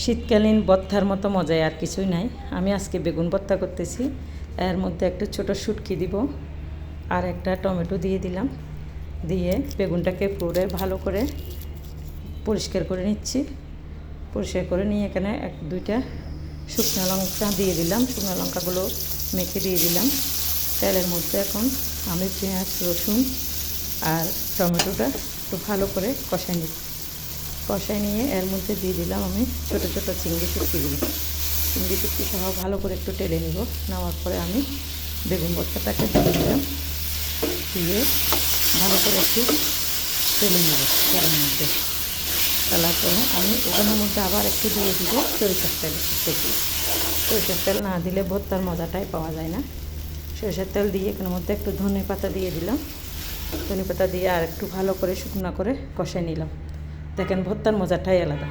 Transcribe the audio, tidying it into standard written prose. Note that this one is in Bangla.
শীতকালীন ভর্তার মতো মজায় আর কিছুই নাই। আমি আজকে বেগুন ভর্তা করতেছি। এর মধ্যে একটা ছোট শুটকি দিব আর একটা টমেটো দিয়ে দিলাম। দিয়ে বেগুনটাকে পুরো ভালো করে পরিষ্কার করে নিচ্ছি। পরিষ্কার করে নিয়ে এখানে দুইটা শুকনো লঙ্কা দিয়ে দিলাম। শুকনো লঙ্কাগুলো মেখে দিয়ে দিলাম তেলের মধ্যে। এখন আমি পেঁয়াজ, রসুন আর টমেটোটা একটু ভালো করে কষাই নিচ্ছি। কষাই নিয়ে এর মধ্যে দিয়ে দিলাম আমি ছোটো ছোটো চিংড়ি শুটকিগুলো। চিংড়ি শুটকি সহ ভালো করে একটু টেলে নিব। নেওয়ার পরে আমি বেগুন ভর্তাটাকে দিয়ে দিলাম। দিয়ে ভালো করে একটু তেলে নেব তেলের মধ্যে। তেলার পরে আমি ওখানের মধ্যে আবার একটু দিয়ে দিব সরিষার তেল। সরিষার তেল না দিলে ভর্তার মজাটাই পাওয়া যায় না। সরিষার তেল দিয়ে এখানের মধ্যে একটু ধনে পাতা দিয়ে দিলাম। ধনে পাতা দিয়ে আর একটু ভালো করে শুকনো করে কষাই নিলাম। দেখেন ভর্তার মজাটাই আলাদা।